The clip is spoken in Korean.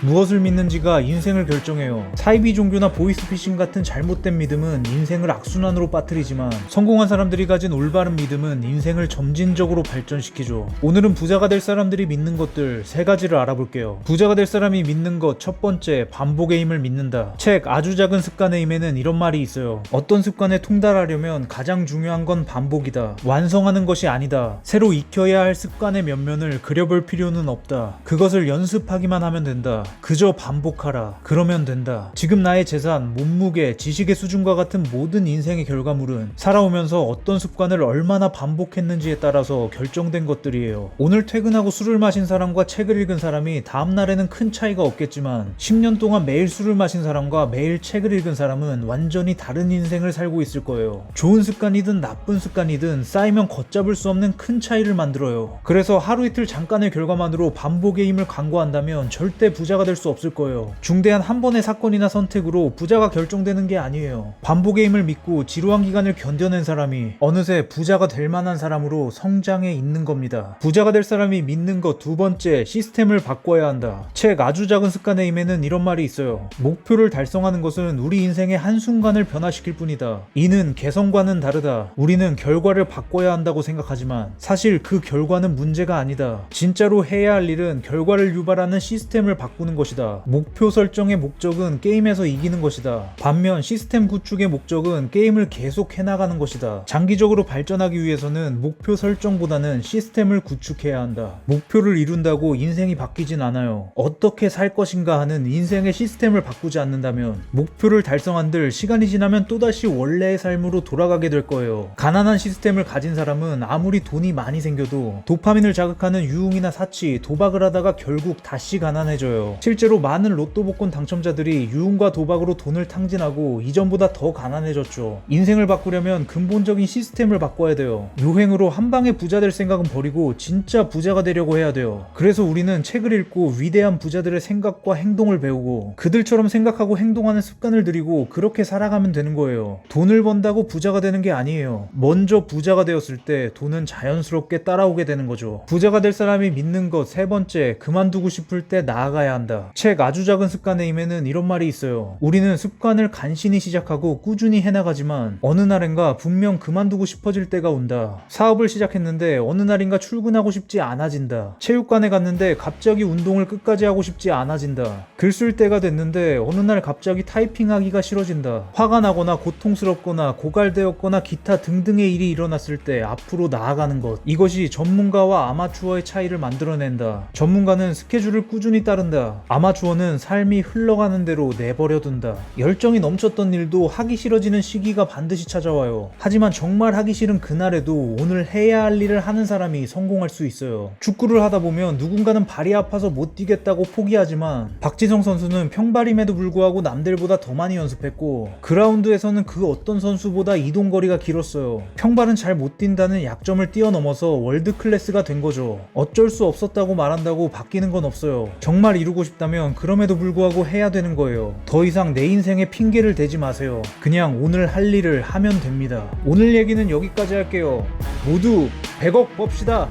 무엇을 믿는지가 인생을 결정해요. 사이비 종교나 보이스피싱 같은 잘못된 믿음은 인생을 악순환으로 빠뜨리지만 성공한 사람들이 가진 올바른 믿음은 인생을 점진적으로 발전시키죠. 오늘은 부자가 될 사람들이 믿는 것들 3가지를 알아볼게요. 부자가 될 사람이 믿는 것 첫 번째, 반복의 힘을 믿는다. 책 아주 작은 습관의 힘에는 이런 말이 있어요. 어떤 습관에 통달하려면 가장 중요한 건 반복이다. 완성하는 것이 아니다. 새로 익혀야 할 습관의 면면을 그려볼 필요는 없다. 그것을 연습하기만 하면 된다. 그저 반복하라. 그러면 된다. 지금 나의 재산, 몸무게, 지식의 수준과 같은 모든 인생의 결과물은 살아오면서 어떤 습관을 얼마나 반복했는지에 따라서 결정된 것들이에요. 오늘 퇴근하고 술을 마신 사람과 책을 읽은 사람이 다음날에는 큰 차이가 없겠지만 10년 동안 매일 술을 마신 사람과 매일 책을 읽은 사람은 완전히 다른 인생을 살고 있을 거예요. 좋은 습관이든 나쁜 습관이든 쌓이면 걷잡을 수 없는 큰 차이를 만들어요. 그래서 하루 이틀 잠깐의 결과만으로 반복의 힘을 강구한다면 절대 부자가 될 수 없을 거예요. 중대한 한 번의 사건이나 선택으로 부자가 결정되는 게 아니에요. 반복의 힘을 믿고 지루한 기간을 견뎌낸 사람이 어느새 부자가 될 만한 사람으로 성장해 있는 겁니다. 부자가 될 사람이 믿는 것 두 번째, 시스템을 바꿔야 한다. 책 아주 작은 습관의 힘에는 이런 말이 있어요. 목표를 달성하는 것은 우리 인생의 한순간을 변화시킬 뿐이다. 이는 개성과는 다르다. 우리는 결과를 바꿔야 한다고 생각하지만 사실 그 결과는 문제가 아니다. 진짜로 해야 할 일은 결과를 유발하는 시스템을 바꾸는 것이다. 목표 설정의 목적은 게임에서 이기는 것이다. 반면 시스템 구축의 목적은 게임을 계속 해나가는 것이다. 장기적으로 발전하기 위해서는 목표 설정보다는 시스템을 구축해야 한다. 목표를 이룬다고 인생이 바뀌진 않아요. 어떻게 살 것인가 하는 인생의 시스템을 바꾸지 않는다면 목표를 달성한들 시간이 지나면 또다시 원래의 삶으로 돌아가게 될 거예요. 가난한 시스템을 가진 사람은 아무리 돈이 많이 생겨도 도파민을 자극하는 유흥이나 사치, 도박을 하다가 결국 다시 가난해져요. 실제로 많은 로또 복권 당첨자들이 유흥과 도박으로 돈을 탕진하고 이전보다 더 가난해졌죠. 인생을 바꾸려면 근본적인 시스템을 바꿔야 돼요. 요행으로 한 방에 부자 될 생각은 버리고 진짜 부자가 되려고 해야 돼요. 그래서 우리는 책을 읽고 위대한 부자들의 생각과 행동을 배우고 그들처럼 생각하고 행동하는 습관을 들이고 그렇게 살아가면 되는 거예요. 돈을 번다고 부자가 되는 게 아니에요. 먼저 부자가 되었을 때 돈은 자연스럽게 따라오게 되는 거죠. 부자가 될 사람이 믿는 것 세 번째, 그만두고 싶을 때 나아가야 한다. 책 아주 작은 습관의 힘에는 이런 말이 있어요. 우리는 습관을 간신히 시작하고 꾸준히 해나가지만 어느 날인가 분명 그만두고 싶어질 때가 온다. 사업을 시작했는데 어느 날인가 출근하고 싶지 않아진다. 체육관에 갔는데 갑자기 운동을 끝까지 하고 싶지 않아진다. 글 쓸 때가 됐는데 어느 날 갑자기 타이핑하기가 싫어진다. 화가 나거나 고통스럽거나 고갈되었거나 기타 등등의 일이 일어났을 때 앞으로 나아가는 것. 이것이 전문가와 아마추어의 차이를 만들어낸다. 전문가는 스케줄을 꾸준히 따른다. 아마추어는 삶이 흘러가는 대로 내버려둔다. 열정이 넘쳤던 일도 하기 싫어지는 시기가 반드시 찾아와요. 하지만 정말 하기 싫은 그날에도 오늘 해야 할 일을 하는 사람이 성공할 수 있어요. 축구를 하다 보면 누군가는 발이 아파서 못 뛰겠다고 포기하지만 박지성 선수는 평발임에도 불구하고 남들보다 더 많이 연습했고 그라운드에서는 그 어떤 선수보다 이동거리가 길었어요. 평발은 잘 못 뛴다는 약점을 뛰어넘어서 월드 클래스가 된 거죠. 어쩔 수 없었다고 말한다고 바뀌는 건 없어요. 정말 이루고 싶다면 그럼에도 불구하고 해야 되는 거예요. 더 이상 내 인생에 핑계를 대지 마세요. 그냥 오늘 할 일을 하면 됩니다. 오늘 얘기는 여기까지 할게요. 모두 100억 법시다.